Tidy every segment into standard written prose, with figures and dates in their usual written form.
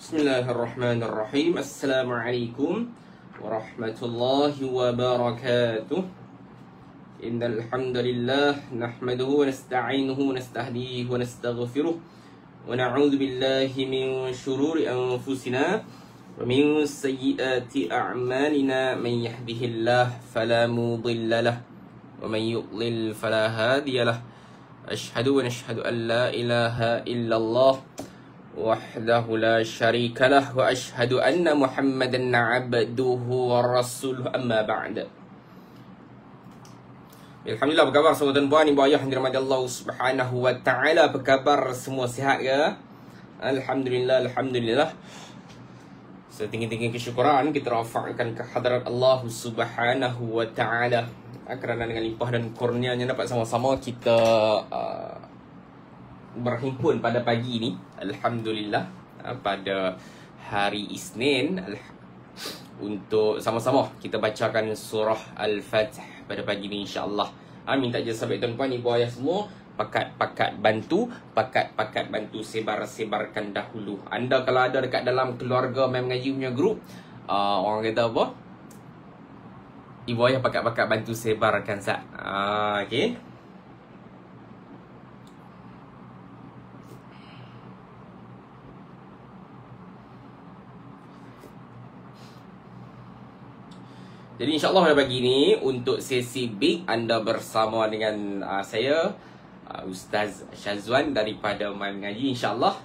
Bismillahirrahmanirrahim. Assalamualaikum warahmatullahi wabarakatuh. Innal hamdalillah nahmaduhu wa nasta'inuhu wa nastahdihi wa nastaghfiruh wa na'udzu billahi min shururi anfusina wa min sayyiati a'malina. Man yahdihillahu fala mudilla lahu wa man yudlil fala hadiya lahu. Ashhadu an la ilaha illallah wahdahu la syarika lah wa ashhadu anna Muhammadan abduhu wa rasuluh, amma ba'd. Alhamdulillah, apa khabar semua tuan-puan, ibu ayah yang dirahmati Allah Subhanahu wa taala? Apa khabar semua, sihat ke? Alhamdulillah, alhamdulillah. Setinggi-tinggi kesyukuran kita rafa'kan ke hadarat Allah Subhanahu wa taala, kerana dengan limpah dan kurnianya dapat sama-sama kita berhimpun pada pagi ni, alhamdulillah, pada hari Isnin, untuk sama-sama kita bacakan surah Al-Fatih pada pagi ni, insya-Allah. Minta je sahabat tuan-puan, ibu ayah semua, pakat-pakat bantu sebar-sebarkan dahulu. Anda kalau ada dekat dalam keluarga main mengaji punya grup, orang kata apa, ibu ayah pakat-pakat bantu sebarkan sat. Okey. Jadi insyaAllah pada pagi ni, untuk sesi big, anda bersama dengan saya, Ustaz Syazwan daripada Main Mengaji. InsyaAllah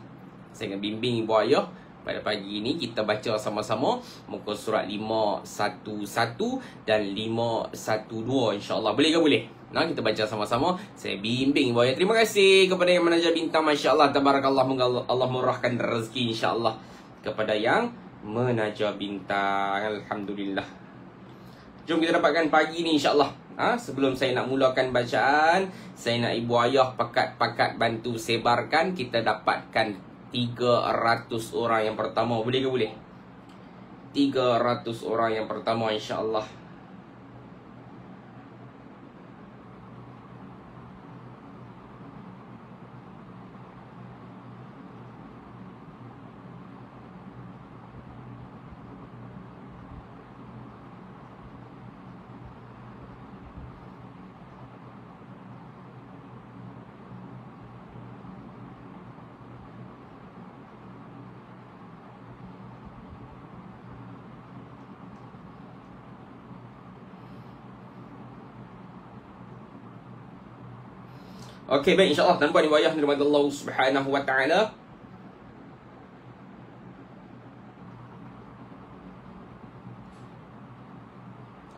saya akan bimbing ibu ayah. Pada pagi ni kita baca sama-sama muka surat 511 dan 512, insyaAllah. Boleh ke boleh? Nah, kita baca sama-sama. Saya bimbing ibu ayah. Terima kasih kepada yang menaja bintang, masya-Allah, tabarakallah. Moga Allah murahkan rezeki, insya-Allah, kepada yang menaja bintang. Alhamdulillah. Jom kita dapatkan pagi ni, insyaAllah. Sebelum saya nak mulakan bacaan, saya nak ibu ayah pakat-pakat bantu sebarkan. Kita dapatkan 300 orang yang pertama. Boleh ke boleh? 300 orang yang pertama, insyaAllah. Okey, baik, insyaAllah tuan-puan ibu ayah dirahmati Allah Subhanahu wa taala.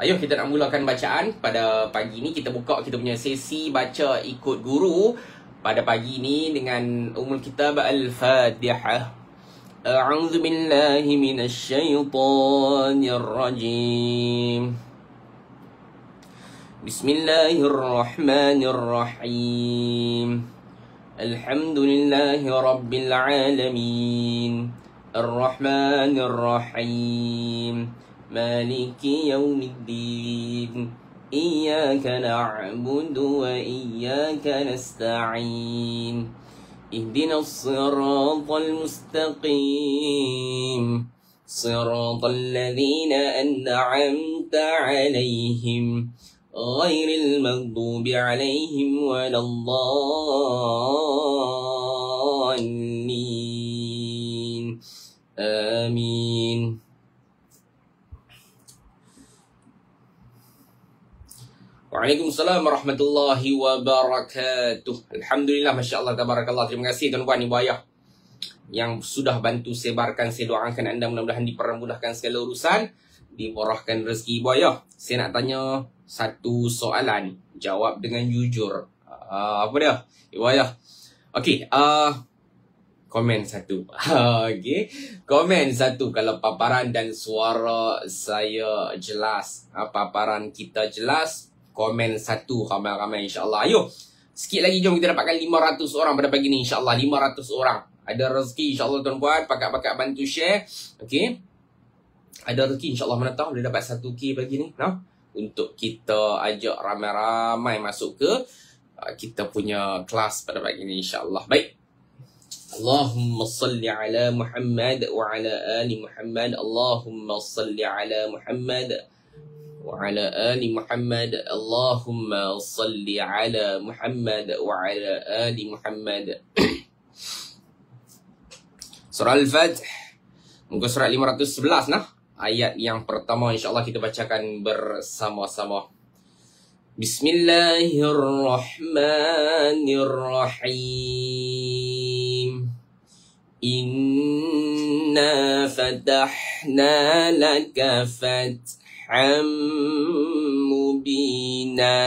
Ayo kita nak mulakan bacaan pada pagi ni. Kita buka kita punya sesi baca ikut guru pada pagi ni dengan Ummul Kitab Al-Fatihah. A'udzu billahi minasyaitonir rajim. Bismillahirrahmanirrahim. Alhamdulillahi rabbil alamin. Ar-Rahmanir-Rahim. Maliki yaumiddin. Iyyaka na'budu wa iyyaka nasta'in. Ihdinas siratal mustaqim. Siratal ladzina an'amta 'alaihim ghairil maghdubi 'alaihim waladdallin. Amin. Waalaikumsalam warahmatullahi wabarakatuh. Alhamdulillah, masya-Allah, tabarakallah. Terima kasih tuan-tuan ibu ayah yang sudah bantu sebarkan. Saya doakan anda mudah-mudahan dipermudahkan segala urusan, dimurahkan rezeki ibu ayah. Saya nak tanya satu soalan, jawab dengan jujur. Apa dia ibu ayah? Okey, komen satu. Okey, komen satu kalau paparan dan suara saya jelas. Paparan kita jelas. Komen satu, ramai-ramai, insyaAllah. Ayo, sikit lagi jom kita dapatkan 500 orang pada pagi ni, insyaAllah. 500 orang. Ada rezeki, insyaAllah tuan-puan. Pakat-pakat bantu share. Okey, ada rezeki, insyaAllah. Mana tahu boleh dapat 1K pagi ni, no? Untuk kita ajak ramai-ramai masuk ke kita punya kelas pada pagi ni, insyaAllah. Baik, Allahumma salli ala Muhammad wa ala ali Muhammad. Allahumma salli ala Muhammad wa ala ali Muhammad. Allahumma salli ala Muhammad wa ala ali Muhammad. Surah Al-Fath, muka surat 511 nah. Ayat yang pertama insya-Allah kita bacakan bersama-sama. Bismillahirrahmanirrahim. Inna fatahna laka fatham mubina.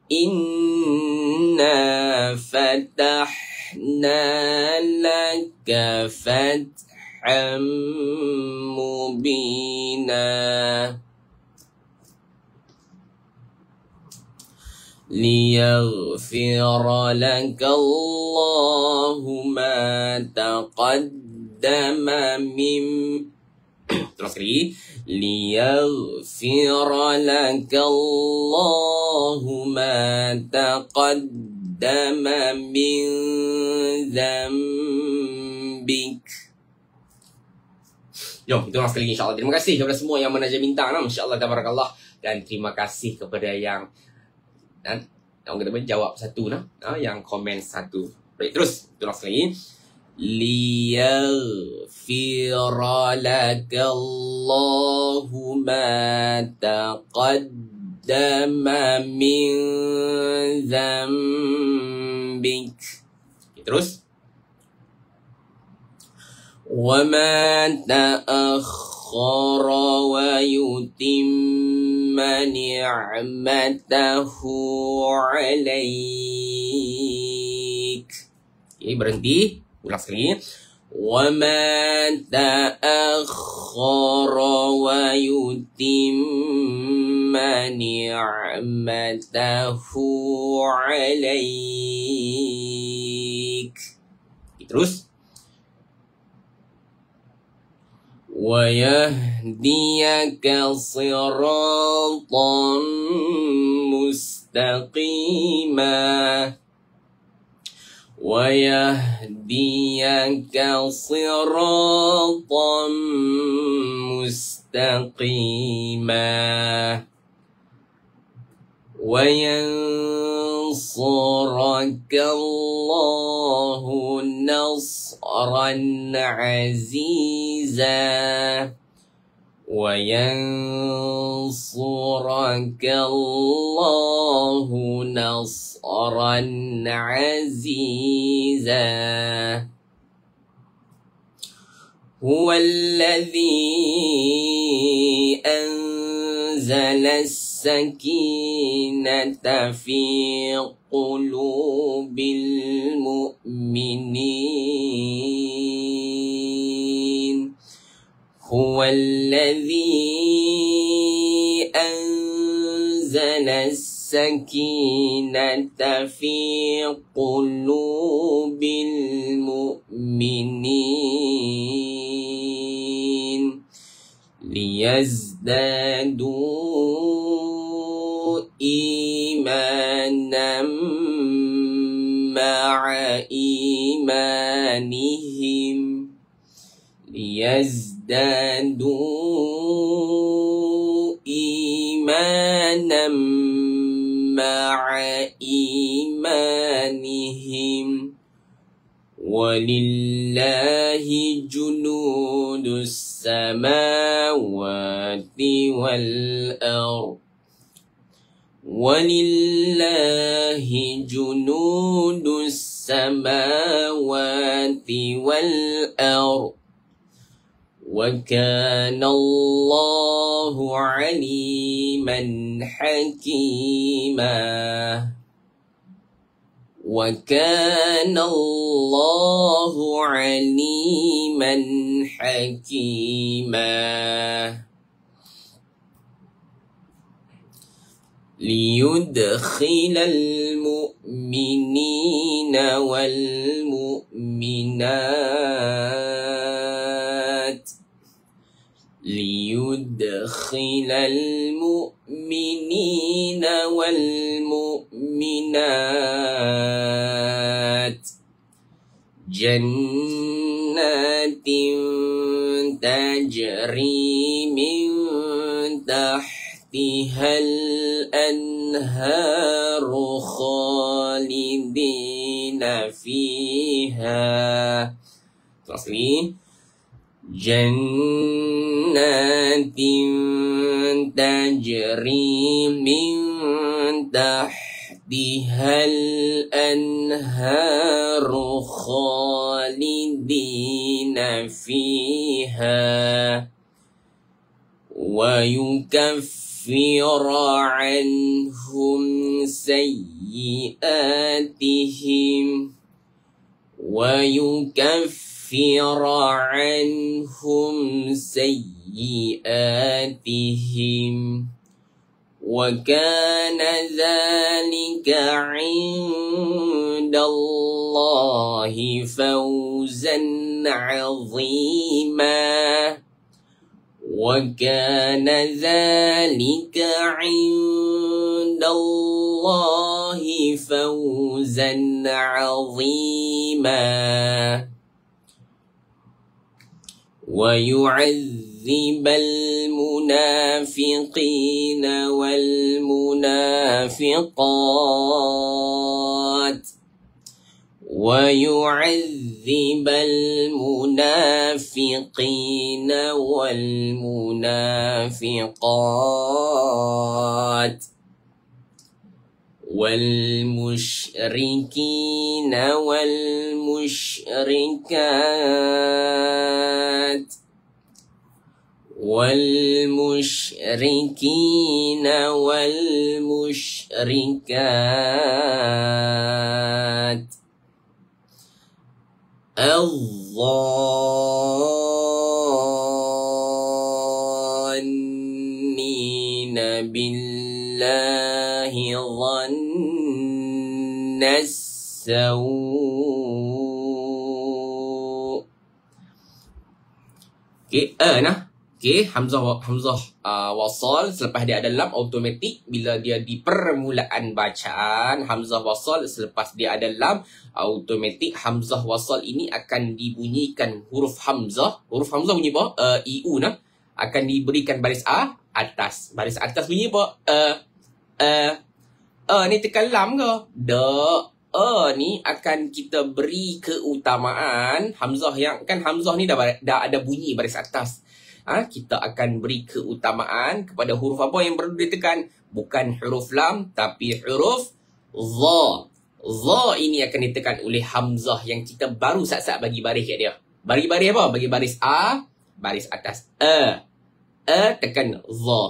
Inna fatahna laka fatham mubina. ليغفر لك الله ما تقدم من ليغفر لك الله ما تقدم من ذنبك. Jom kita ulang sekali lagi insyaAllah. Terima kasih kepada semua yang menajam bintang insyaAllah tabarakallah. Dan terima kasih kepada yang dan orang kata jawab satu yang komen satu. Baik, terus ulang sekali. Liyaghfira lakallahu ma taqaddama min dzambik. Terus. Wa ma ta'akhkhara wa yutimma ni'matahu 'alaik. Okay, berhenti. Ulang sekali. Wa ma ta'akhkhara wa yutimma ni'matahu 'alaik. Terus. وَيَهْدِيَكَ صِرَاطًا مُسْتَقِيمًا. وَيَهْدِيَكَ صِرَاطًا مُسْتَقِيمًا. وَيَنصُرَكَ اللَّهُ نَصْرًا عَزِيزًا. وَيَنصُرَكَ اللَّهُ نَصْرًا عَزِيزًا. هُوَ الَّذِي أَنزَلَ السَّكِينَةَ في قلوب المؤمنين. هو الذي أنزل السكينة في قلوب المؤمنين ليزدادوا إيمانا مع إيمانهم. ليزدادوا إيمانا مع إيمانهم. ولله جنود السماوات والأرض. ولله جنود السماوات والأرض. وكان الله عليما حكيما. وكان الله عليما حكيما. ليدخل المؤمنين والمؤمنات. ليدخل المؤمنين والمؤمنات jannatin tajri min tahtihal anharu khalidina fiha. Terus ni jannatin tajri min tahtihal anharu khalidina fiha wa yukaffir anhum sayyi'atihim ويكفر عنهم سيئاتهم وكان ذلك عند الله فوزا عظيما وكان ذلك عند الله فوزا عظيما ويعذب المنافقين والمنافقات ويعذب المنافقين والمنافقات والمشركين والمشركات والمشركين والمشركات الظانين بالله ظن السوء. Hamzah wasal selepas dia ada lam automatik bila dia di permulaan bacaan hamzah wasal selepas dia ada lam automatik hamzah wasal ini akan dibunyikan huruf hamzah bunyi apa iu nah akan diberikan baris atas bunyi apa ni tekan lam ke ni akan kita beri keutamaan hamzah yang kan hamzah ni dah ada bunyi baris atas. Kita akan beri keutamaan kepada huruf apa yang perlu ditekan. Bukan huruf lam, tapi huruf za. Za ini akan ditekan oleh hamzah yang kita baru sat-sat bagi baris kat dia. Bagi baris apa? Bagi baris baris atas. Tekan za.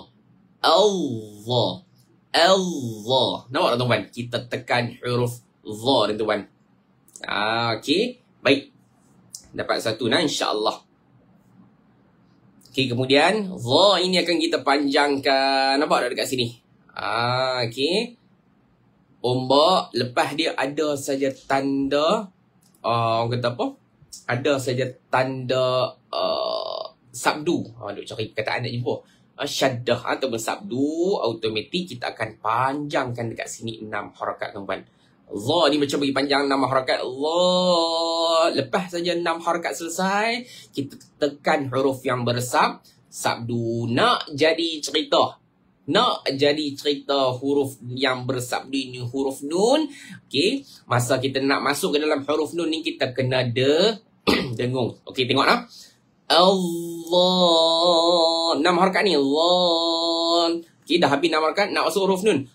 Al-za. Al-za. Nampak tak tuan-tuan? Kita tekan huruf za ni tuan. Okey. Baik. Dapat satu nah insya-Allah. Okey, kemudian za ini akan kita panjangkan. Nampak tak dekat sini? Okey. Ombak lepas dia ada saja tanda orang kata apa? Ada saja tanda sabdu. Duk cari perkataan nak jumpa. Syaddah ataupun sabdu, automatik kita akan panjangkan dekat sini 6 harakat tuan-tuan. Za ni macam bagi panjang 6 harakat. Allah. Lepas saja 6 harakat selesai, kita tekan huruf yang bersab. Sabdu. Nak jadi cerita huruf yang bersabdu ini huruf nun. Okey. Masa kita nak masuk ke dalam huruf nun ni, kita kena dengung. Okey, tengok lah. Allah. 6 harakat ni. Allah. Okey, dah habis 6 harakat. Nak masuk huruf nun.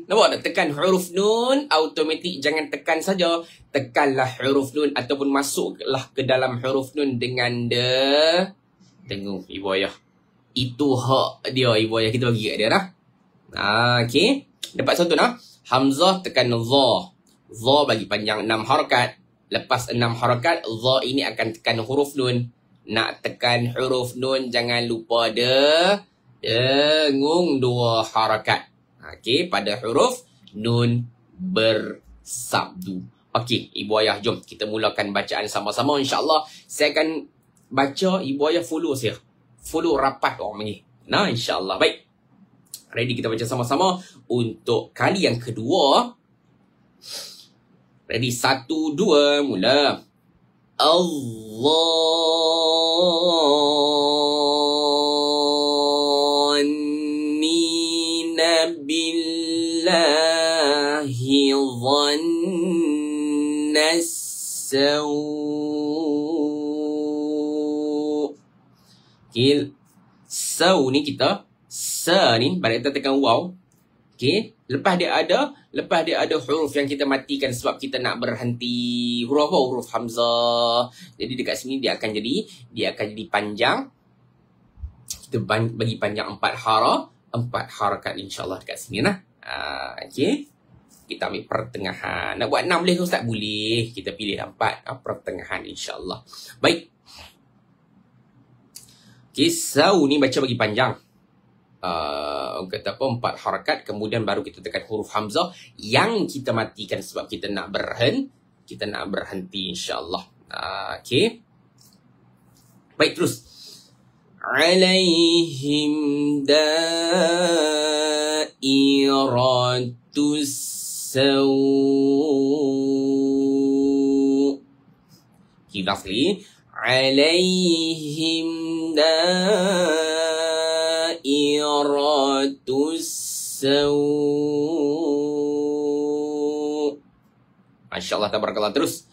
Nampak tak? Tekan huruf nun automatik, jangan tekan saja, tekanlah huruf nun ataupun masuklah ke dalam huruf nun dengan dengung ibu ayah. Itu hak dia ibu ayah kita bagi kat dia dah. Okey, dapat satu nah. Hamzah tekan za bagi panjang 6 harakat. Lepas 6 harakat za ini akan tekan huruf nun. Nak tekan huruf nun jangan lupa dengung 2 harakat. Okey, pada huruf nun bersabdu. Okey, ibu ayah, jom kita mulakan bacaan sama-sama insya-Allah. Saya akan baca, ibu ayah follow saya. Follow rapat orang panggil. Nah, insya-Allah. Baik. Ready kita baca sama-sama untuk kali yang kedua. Ready? 1, 2, mula. Dhannina billahi dhannas okay. Saw ni kita sa ni pada kita tekan waw. Okay. Lepas dia ada huruf yang kita matikan sebab kita nak berhenti. Huruf apa? Huruf hamzah. Jadi dekat sini dia akan jadi panjang. Kita bagi panjang 4 harakat insya-Allah dekat sini nah. Okey. Kita ambil pertengahan. Nak buat 6 boleh ke Ustaz? Boleh. Kita pilih 4 pertengahan insya-Allah. Baik. Okey, saw ni baca bagi panjang. Kata apa, 4 harakat, kemudian baru kita tekan huruf hamzah yang kita matikan sebab kita nak berhenti insya-Allah. Okey. Baik, terus. Alaihim dairatus saw. Kita sekali. Alaihim dairatus saw. Masya-Allah, tabarakallah. Terus.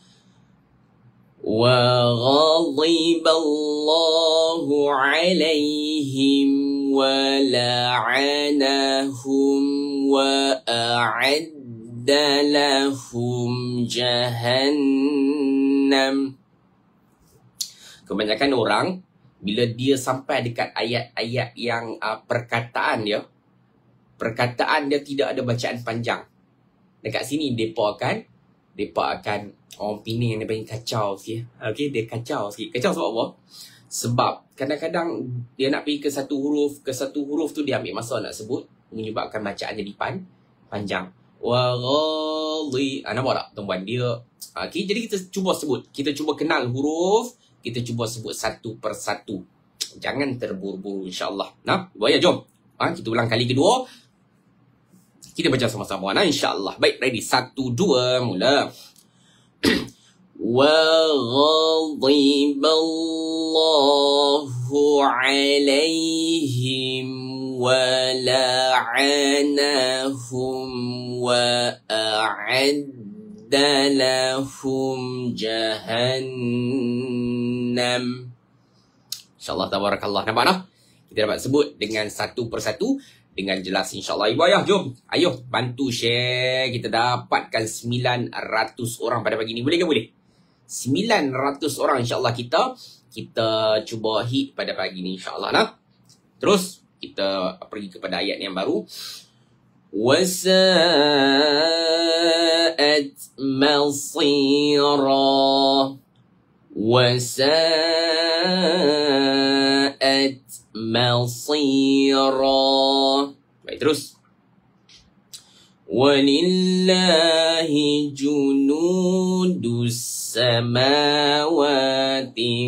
Wa ghadiballahu alaihim wa la'anahum wa a'adda lahum jahannam. Kebanyakan orang bila dia sampai dekat ayat-ayat yang perkataan dia tidak ada bacaan panjang. Dekat sini depa akan orang Penang yang dia panggil kacau sikit. Okey, dia kacau sikit. Kacau sebab apa? Sebab kadang-kadang dia nak pergi ke satu huruf tu dia ambil masa nak sebut, menyebabkan bacaan jadi panjang. Wa ghadhi. Nampak tak tuan-puan dia? Okey, jadi kita cuba sebut. Kita cuba kenal huruf, kita cuba sebut satu persatu. Jangan terburu-buru insya-Allah. Nah, buaya jom. Kita ulang kali kedua. Kita baca sama-sama insya-Allah. Baik, ready? 1, 2, mula. Wa ghadiballahu alaihim wa la'anahum wa a'adda lahum jahannam. InsyaAllah, tabarakallah. Nampak tak? Kita dapat sebut dengan satu persatu dengan jelas insya-Allah. Ibu ayah, jom. Ayuh, bantu share. Kita dapatkan 900 orang pada pagi ni. Boleh ke boleh? 900 orang insya-Allah kita cuba hit pada pagi ni insya-Allah nah. Terus kita pergi kepada ayat yang baru. Wasa'at masira. Wasa'at masira. Baik, terus. Walillahi junudus samawati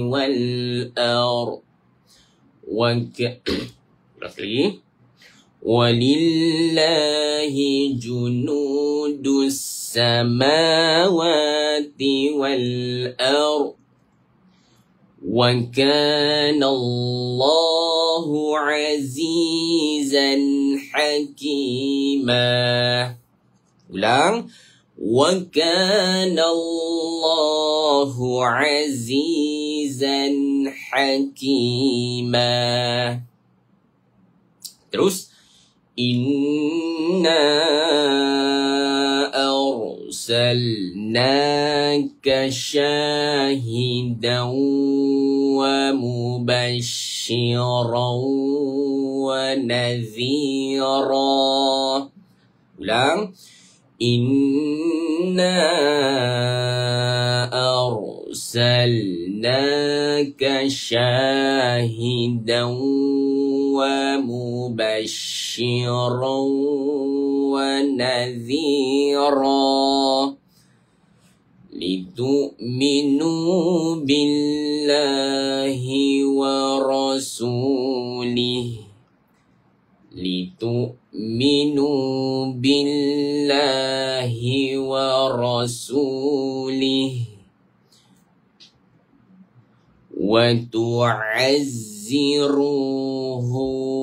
wal ardh. Lagi. Walillahi junudus samawati wal ardh. Wa kana Allahu azizan hakima. Ulang. Wa kana Allahu azizan hakima. Terus. Inna arsalnaka syahidan wa mubashiran wa nadhira. Ulang. Inna arsalnaka syahidan wa mubashiran wa nadhira litu'minu billahi wa rasulih لتؤمنوا بالله ورسوله وتعزروه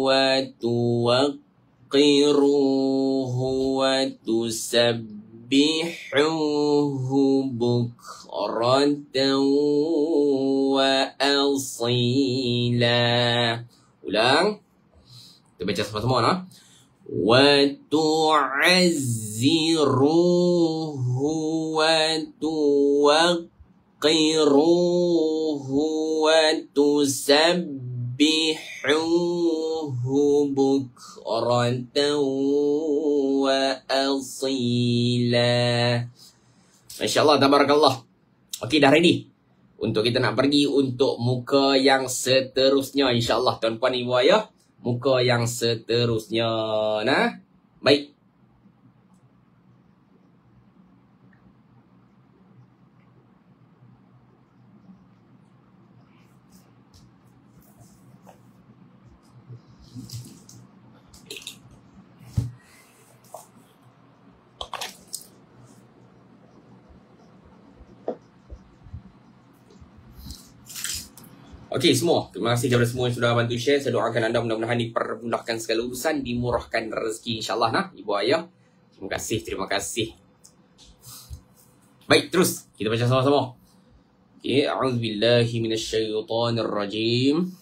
وتوقروه وتسبحوه بكرة وأصيلا. Ulang. Kita baca sama-sama nah. وتعزروه وتوقروه وتسبحوه بكرة وأصيلا. MasyaAllah, tabarakallah. Okey, dah ready untuk kita nak pergi untuk muka yang seterusnya, insyaAllah tuan-puan ibu ayah. Muka yang seterusnya. Nah, baik. Okey semua, terima kasih kepada semua yang sudah bantu share. Saya doakan anda mudah-mudahan dipermudahkan segala urusan, dimurahkan rezeki insyaAllah nah ibu ayah. Terima kasih. Baik, terus kita baca sama-sama. Okey, a'udzubillahi minasyaitonirrajim.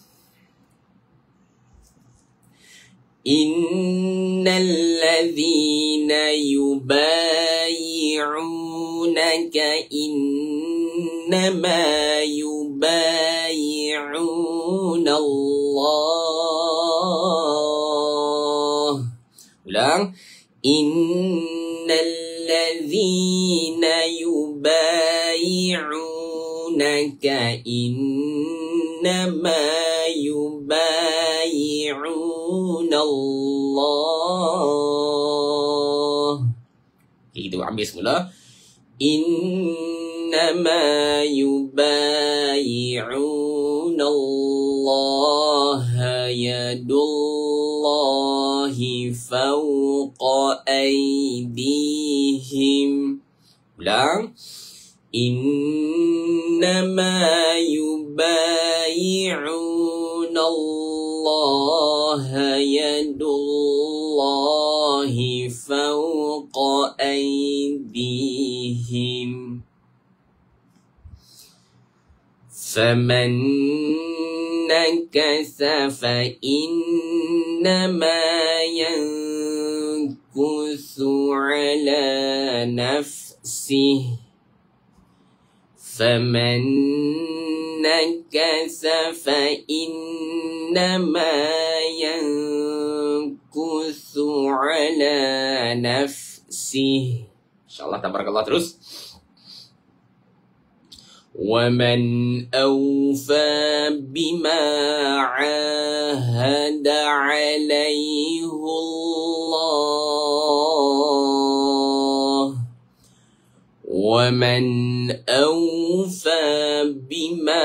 Innal ladzina yubayi'unaka innama yubayi'una Allah. Ulang. Innal ladzina yubayi'unaka innama yubayi'una Allah. Kita ambil semula. Innama yubayi'una Allah yadullahi fawqa aydihim. Ulang. Innama yubayi'una Allah yadullahi fawqa aydihim. Faman nakasa fa innama yankusu ala nafsihi. Faman nakasa fa innama yankusu ala nafsihi. InsyaAllah, tabarakallah terus. وَمَنْ أَوْفَى بِمَا عَاهَدَ عَلَيْهِ اللَّهُ وَمَنْ أَوْفَى بِمَا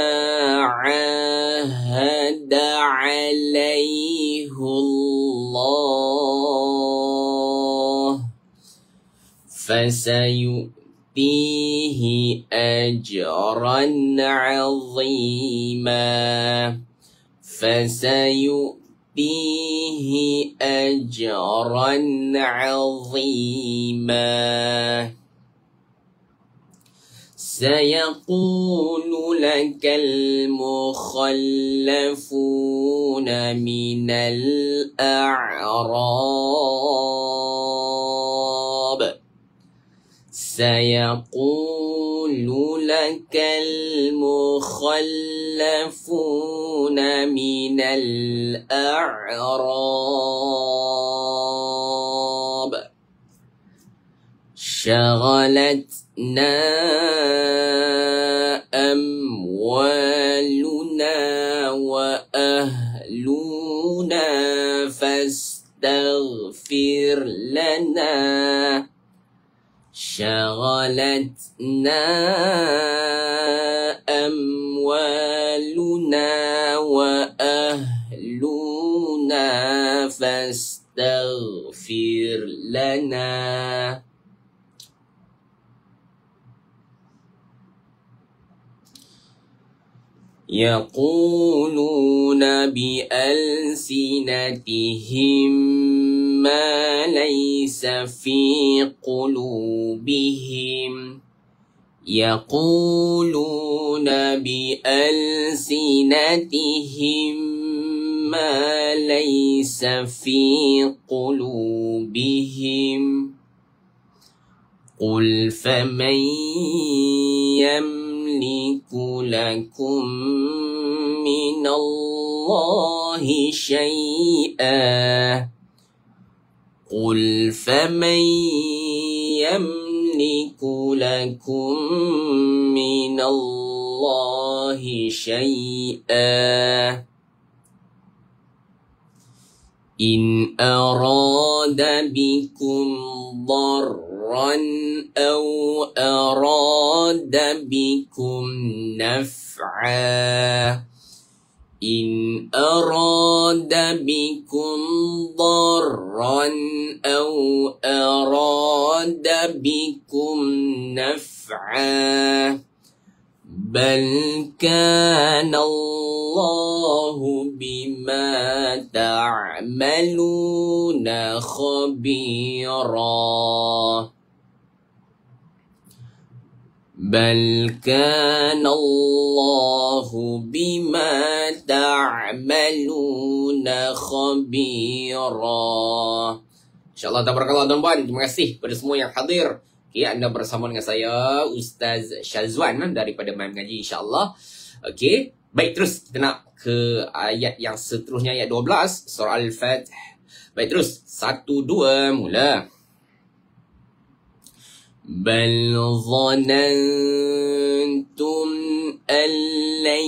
عَاهَدَ عَلَيْهِ اللَّهُ فَسَيُؤْتِيهِ أَجْرًا عَظِيمًا. فَسَيُؤْتِيهِ أَجْرًا عَظِيمًا. سيقول لك المخلفون من الأعراب سيقول لك المخلفون من الأعراب شغلتنا أموالنا وأهلنا فاستغفر لنا شغلتنا أموالنا وأهلنا فاستغفر لنا يقولون بألسنتهم ما ليس في قلوبهم يقولون بألسنتهم ما ليس في قلوبهم قل فمن يملك لكم من الله شيئا قل فمن يملك لكم من الله شيئا إن أراد بكم ضرا أو أراد بكم نفعا إن أراد بكم ضرا أو أراد بكم نفعا بل كان الله بما تعملون خبيرا بل كان الله بما تعملون خبيرا. InsyaAllah, tabarakallah tuan-tuan. Terima kasih kepada semua yang hadir. Okay, anda bersama dengan saya Ustaz Syazwan daripada Main Mengaji, insyaAllah. Okay, baik, terus kita nak ke ayat yang seterusnya, ayat 12 surah Al-Fatih. Baik, terus 1, 2 mula. بل ظننتم أن لن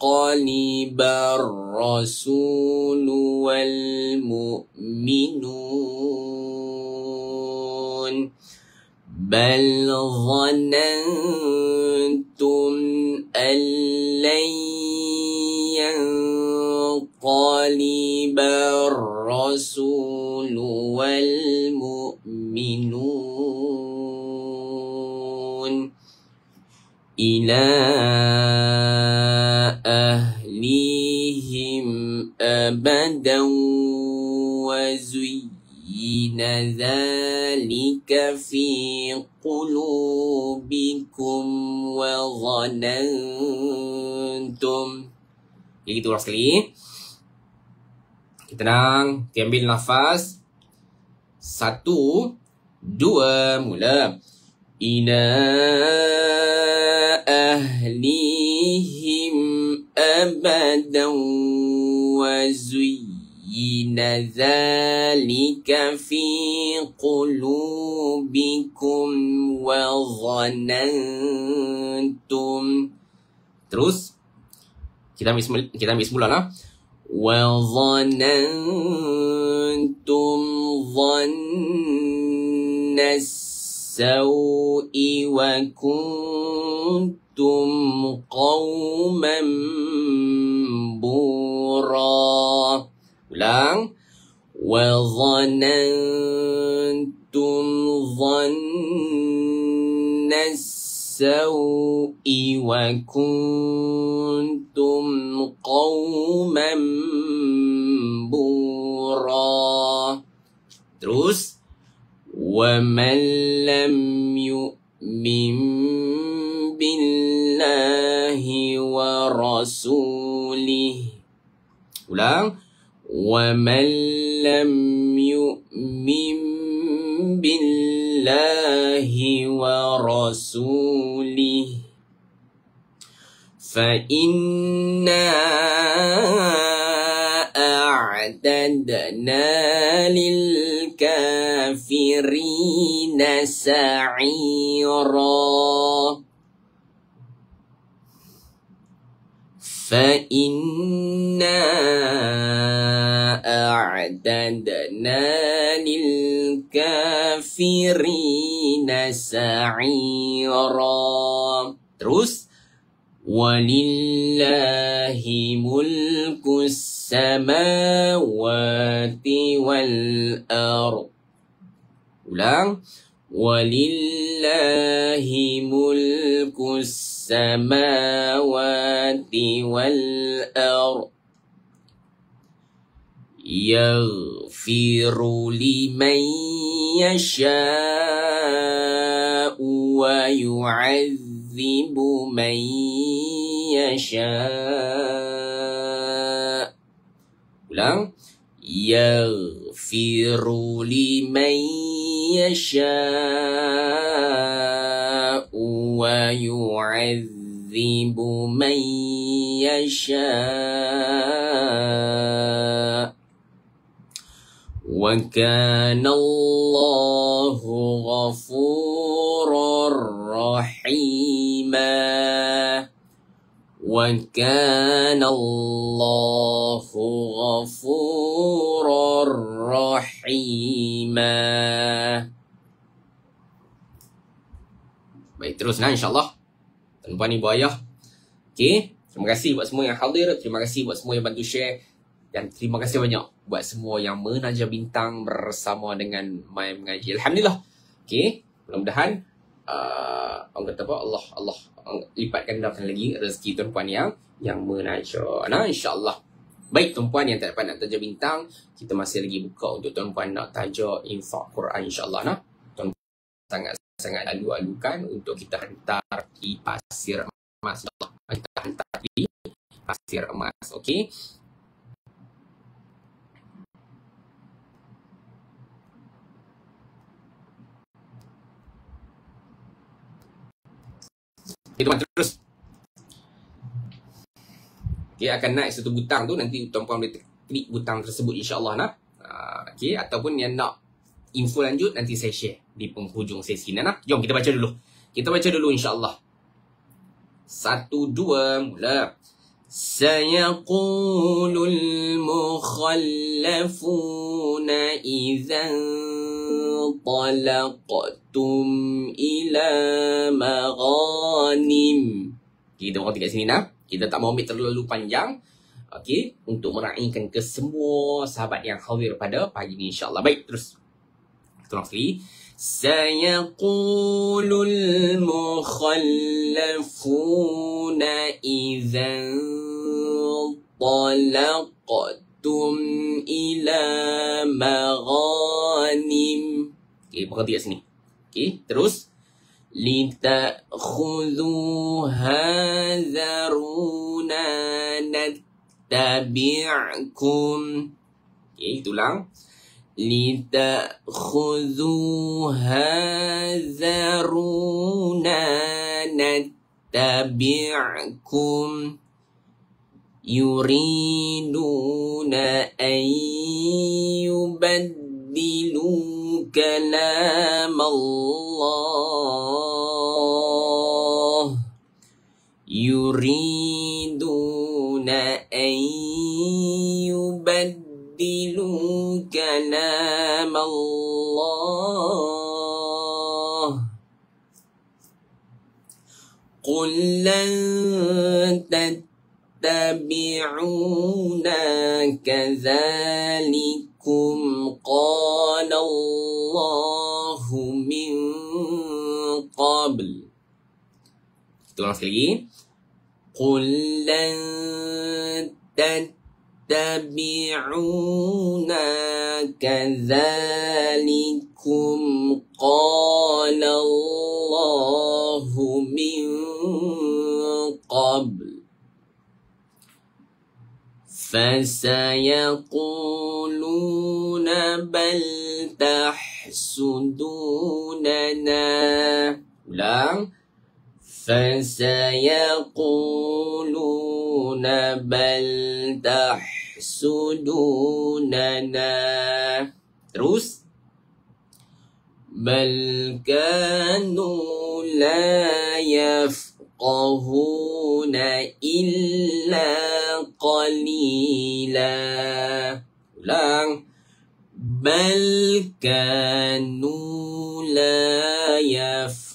ينقلب الرسول والمؤمنون بل ظننتم أن لن ينقلب الرسول والمؤمنون إلى أهليهم أبدا وزين ذلك في قلوبكم وظننتم. Jadi kita ulang sekali. Kita tenang, kita ambil nafas. 1, 2 mula. Ila ahlihim abadan wa zuyyina dhalika fi qulubikum wa dhanantum. Terus kita ambil semula lah. Wa dhanantum dhanna as-saw'i wa kuntum qawman bura. Ulang. Wa dhanantum dhanna as-saw'i wa kuntum qawman bura. Terus. وَمَنْ لَمْ يُؤْمِنْ بِاللَّهِ وَرَسُولِهِ. Ulang. وَمَنْ لَمْ يُؤْمِنْ بِاللَّهِ وَرَسُولِهِ فَإِنَّا أَعْتَدْنَا لِلْكَافِرِينَ سَعِيرًا فَإِنَّا أَعْتَدْنَا لِلْكَافِرِينَ سَعِيرًا. Terus. ولله ملك السماوات والأرض. Ulang. ولله ملك السماوات والأرض يغفر لمن يشاء ويعذب من يشاء. Ulang. يغفر لمن يشاء ويعذب من يشاء وكان الله غفورا رحيما. وكان الله غفورا رحيما. Baik, teruslah insyaAllah. Tuan-tuan ibu ayah. Okay. Terima kasih buat semua yang hadir. Terima kasih buat semua yang bantu share. Dan terima kasih banyak buat semua yang menaja bintang bersama dengan My Mengaji. Alhamdulillah. Okay. Mudah-mudahan orang kata apa, Allah lipat gandakan lagi rezeki tuan-puan yang menaja. Nah, insyaAllah. Baik tuan-puan yang tak dapat nak taja bintang, kita masih lagi buka untuk tuan-puan nak taja infak Quran insyaAllah. Nah, tuan-puan sangat alu-alukan untuk kita hantar di pasir emas. Kita hantar di pasir emas. Okey. Kita terus. Okay, akan naik satu butang tu, nanti tuan-puan boleh klik butang tersebut insyaAllah. Nah. Okay, ataupun yang nak info lanjut nanti saya share di penghujung sesi. Nah. Jom kita baca dulu. Kita baca dulu insyaAllah. 1, 2, mula. سيقول المخلفون إذا انطلقتم إلى مغانم. Kita berhenti kat sini nah. Kita tak mau ambil terlalu panjang. Okey, untuk meraihkan ke semua sahabat yang hadir pada pagi ini insya-Allah. Baik, terus. Tolong sekali. سيقول المخلفون إذا انطلقتم إلى مغانم. Okay, berhenti kat sini. Okay, terus. لتأخذوها ذرونا نتبعكم. Okay, tulang. لتأخذوها ذرونا نتبعكم يريدون أن يبدلوا كلام الله يريدون أن يبدلوا كلام الله قل لن تتبعونا كذلكم قال الله من قبل. Ulang sekali lagi. قل لن تتبعونا كذلكم قال الله من قبل فسيقولون بل تحسدوننا. Ulang. فسيقولون بل تحسدوننا. Terus. بل كانوا لا يفقهون إلا قليلا. Ulang. بل كانوا لا يفقهون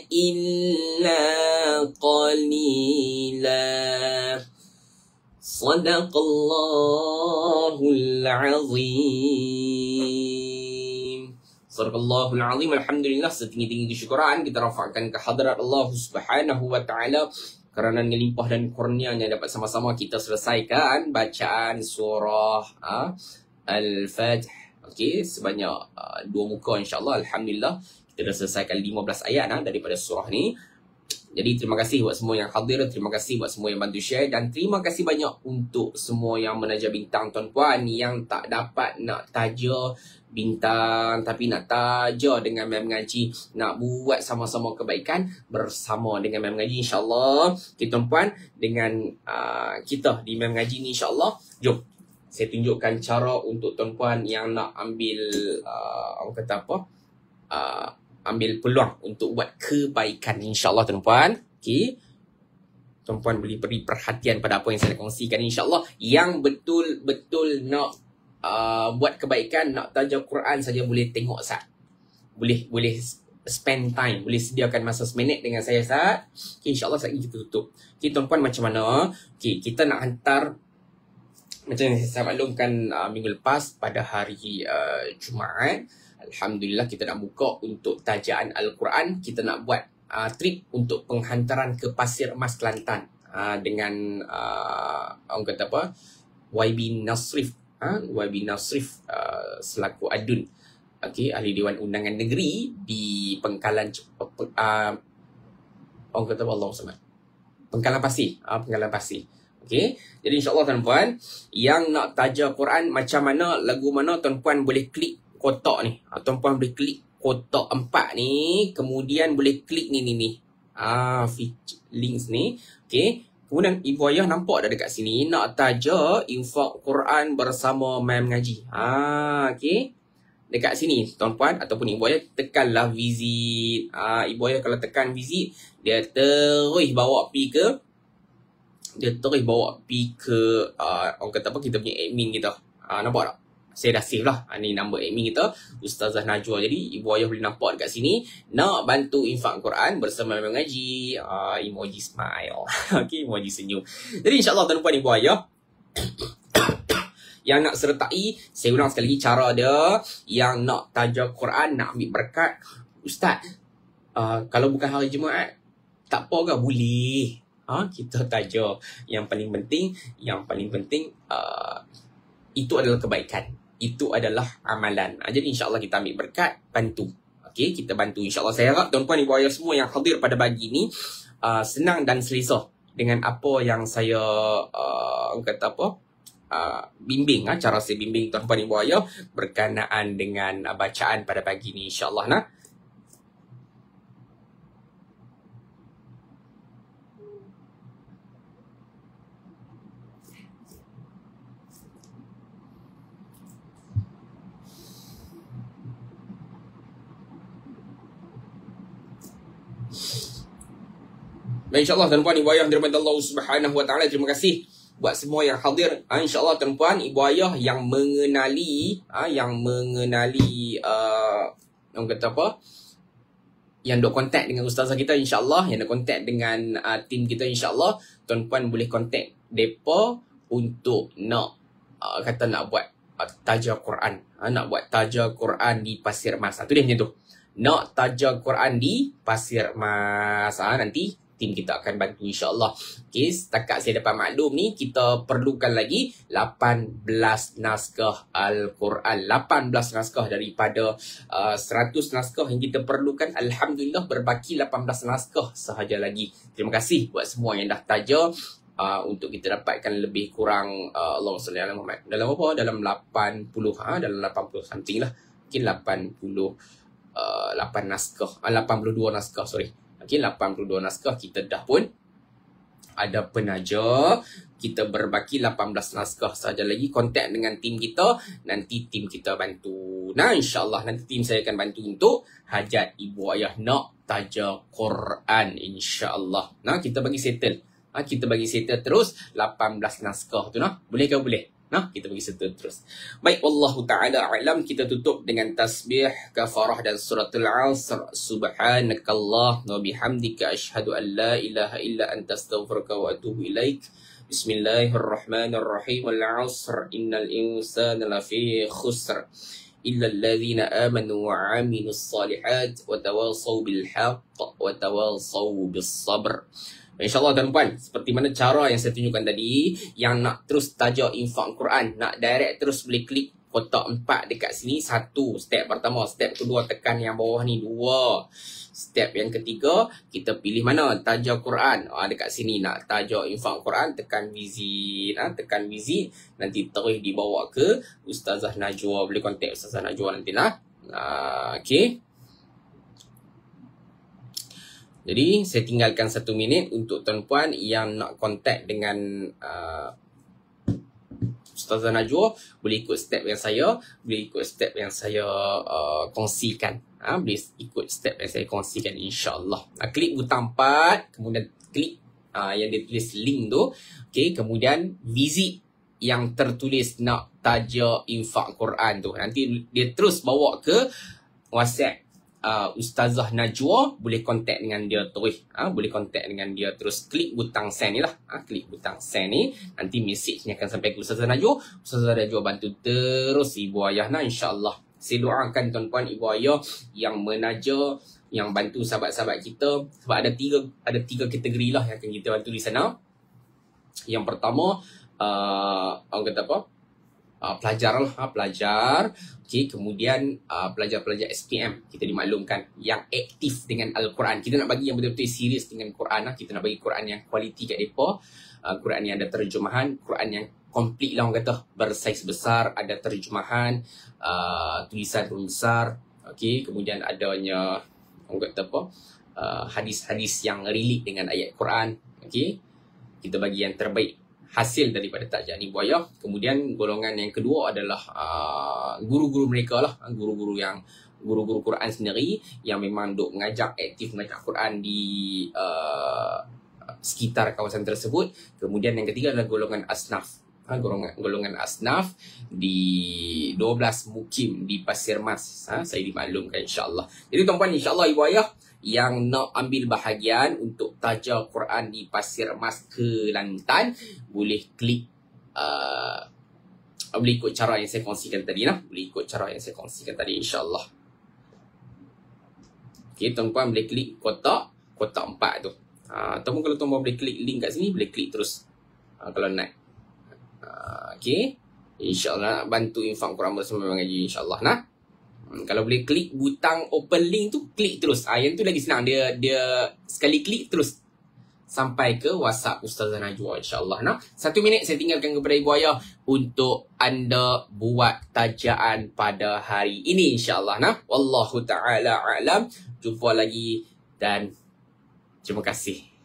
إلا قليلا صدق الله العظيم. Sadaqallahul azim. Alhamdulillah, setinggi-tinggi kesyukuran kita rafakkan ke hadrat Allah Subhanahu wa taala kerana limpah dan kurnianya dapat sama-sama kita selesaikan bacaan surah Al-Fatih. Okey, sebanyak 2 muka insya-Allah. Alhamdulillah kita dah selesaikan 15 ayat daripada surah ni. Jadi terima kasih buat semua yang hadir, terima kasih buat semua yang bantu share, dan terima kasih banyak untuk semua yang menaja bintang tuan-puan yang tak dapat nak taja bintang tapi nak taja dengan Mem Ngaji, nak buat sama-sama kebaikan bersama dengan Mem Ngaji insya-Allah. Okay, tuan-puan, dengan kita di Mem Ngaji ni insya-Allah, jom saya tunjukkan cara untuk tuan-puan yang nak ambil orang kata apa? Ambil peluang untuk buat kebaikan insya-Allah tuan-puan. Okey. Tuan-puan boleh beri perhatian pada apa yang saya kongsikan insya-Allah. Yang betul-betul nak buat kebaikan, nak taja Quran saja boleh tengok Ustaz. Boleh spend time, boleh sediakan masa seminit dengan saya Ustaz. Okay, insya-Allah saat ini kita tutup. Okey tuan-puan, macam mana? Okey, kita nak hantar macam yang saya maklumkan minggu lepas pada hari Jumaat. Alhamdulillah kita nak buka untuk tajaan Al-Quran. Kita nak buat trip untuk penghantaran ke Pasir Emas Kelantan dengan orang kata apa, YB Nasrif, YB Nasrif selaku adun, okey, ahli Dewan Undangan Negeri di Pengkalan orang kata apa, Allah SWT, Pengkalan Pasir, Pengkalan Pasir. Okey, jadi insya-Allah tuan-puan yang nak taja Quran macam mana, lagu mana, tuan-puan boleh klik kotak ni. Tuan-puan boleh klik kotak 4 ni, kemudian boleh klik ni links ni. Okey, kemudian ibu ayah nampak dah dekat sini nak taja infak Quran bersama Mem Ngaji. Okey, dekat sini tuan-puan ataupun ibu ayah tekanlah visit. Ibu ayah kalau tekan visit, dia terus bawa pi ke orang kata apa, kita punya admin kita. Nampak tak? Saya dah save lah. Ni nombor admin kita, Ustazah Najwa. Jadi ibu ayah boleh nampak dekat sini nak bantu infak Quran bersama Mem Ngaji. Emoji smile. Okey, emoji senyum. Jadi insya-Allah tuan-puan ibu ayah yang nak sertai, saya ulang sekali lagi cara dia. Yang nak taja Quran, nak ambil berkat, Ustaz, kalau bukan hari Jumaat tak apa ke? Boleh. Kita taja. Yang paling penting itu adalah kebaikan. Itu adalah amalan. Jadi insya-Allah kita ambil berkat, bantu. Okey, kita bantu insya-Allah. Saya harap tuan-puan ibu ayah semua yang hadir pada pagi ni senang dan selesa dengan apa yang saya kata apa? Bimbing, cara saya bimbing tuan-puan ibu ayah berkenaan dengan bacaan pada pagi ni insya-Allah nah. InsyaAllah tuan-puan ibu ayah dirahmati Allah Subhanahu wa taala, terima kasih buat semua yang hadir. InsyaAllah tuan-puan ibu ayah yang mengenali orang kata apa, yang dok kontak dengan ustazah kita insyaAllah, yang dok kontak dengan tim kita insyaAllah, tuan-puan boleh kontak depa untuk nak kata nak buat taja Quran, nak buat taja Quran di Pasir Emas. Tu dia macam tu, nak taja Quran di Pasir Emas. Nanti tim kita akan bantu insyaAllah. Okay, setakat saya dapat maklum ni, kita perlukan lagi 18 naskah Al-Quran. 18 naskah daripada 100 naskah yang kita perlukan. Alhamdulillah berbaki 18 naskah sahaja lagi. Terima kasih buat semua yang dah taja. Untuk kita dapatkan lebih kurang Allahumma salli ala Muhammad, dalam apa? Dalam 80 dalam 80 something lah. Mungkin 8 naskah, 82 naskah, sorry. Okay, 82 naskah kita dah pun ada penaja. Kita berbaki 18 naskah saja lagi. Kontak dengan tim kita, nanti tim kita bantu. Nah, insyaAllah nanti tim saya akan bantu untuk hajat ibu ayah nak taja Quran insyaAllah. Nah, kita bagi settle. Kita bagi settle terus 18 naskah tu nah. Boleh ke boleh? Nah, kita pergi situ terus. Baik, wallahu ta'ala a'lam. Kita tutup dengan tasbih, kafarah dan suratul Asr. Subhanakallah wa bihamdika asyhadu an la ilaha illa anta astaghfiruka wa atubu ilaik. Bismillahirrahmanirrahim. Wal 'asr innal insana lafi khusr illa alladhina amanu wa 'amilus salihat wa tawasaw bil haqq wa tawasaw bis sabr. InsyaAllah tuan-puan, seperti mana cara yang saya tunjukkan tadi, yang nak terus tajuk infak Quran, nak direct terus boleh klik kotak 4 dekat sini. 1, step pertama. Step kedua, tekan yang bawah ni 2. Step yang ketiga, kita pilih mana tajuk Quran. Dekat sini nak tajuk infak Quran, tekan visit. Tekan visit, nanti terus dibawa ke Ustazah Najwa. Boleh kontak Ustazah Najwa nanti lah. Okay. Jadi, saya tinggalkan 1 minit untuk tuan-puan yang nak kontak dengan Ustazah Najwa. Boleh ikut step yang saya, boleh ikut step yang saya kongsikan. Boleh ikut step yang saya kongsikan, insyaAllah. Klik butang 4, kemudian klik yang dia tulis link tu. Okay, kemudian visit yang tertulis nak tajuk infak Quran tu. Nanti dia terus bawa ke WhatsApp Ustazah Najwa. Boleh kontak dengan dia terus. Boleh kontak dengan dia terus. Klik butang send ni lah. Klik butang send ni. Nanti message ni akan sampai ke Ustazah Najwa. Ustazah Najwa bantu terus ibu ayah nah, insyaAllah. Saya doakan tuan-puan ibu ayah yang menaja, yang bantu sahabat-sahabat kita. Sebab ada tiga kategori lah yang akan kita bantu di sana. Yang pertama, orang kata apa? Pelajar lah, pelajar. Okay, kemudian pelajar-pelajar SPM kita dimaklumkan yang aktif dengan Al-Quran. Kita nak bagi yang betul-betul serius dengan Quran. Kita nak bagi Quran yang kualiti kat mereka. Quran yang ada terjemahan, Quran yang komplit lah orang kata, bersaiz besar, ada terjemahan, tulisan besar. Okay, kemudian adanya orang kata apa, hadis-hadis yang relate dengan ayat Quran. Okay, kita bagi yang terbaik hasil daripada tajuk ni buaya. Kemudian golongan yang kedua adalah guru-guru mereka lah, guru-guru Quran sendiri yang memang duk mengajar, aktif mengajar Quran di sekitar kawasan tersebut. Kemudian yang ketiga adalah golongan asnaf. Golongan asnaf di 12 mukim di Pasir Mas. Saya dimaklumkan, insyaAllah. Jadi tuan-puan, insyaAllah ibu ayah yang nak ambil bahagian untuk tajuk Quran di Pasir Mas Kelantan, boleh klik boleh ikut cara yang saya kongsikan tadi lah. Boleh ikut cara yang saya kongsikan tadi, insyaAllah. Okay, tuan-puan boleh klik kotak 4 tu. Ataupun kalau tuan-puan boleh klik link kat sini, boleh klik terus kalau nak. Okay, insyaAllah bantu infak Quran bersama mengaji, insyaAllah nah. Kalau boleh klik butang open link tu, klik terus. Yang tu lagi senang. Dia sekali klik terus sampai ke WhatsApp Ustazah Najwa, insyaAllah nah. 1 minit saya tinggalkan kepada ibu ayah untuk anda buat tajaan pada hari ini, insyaAllah nah. Wallahu ta'ala a'lam. Jumpa lagi dan terima kasih.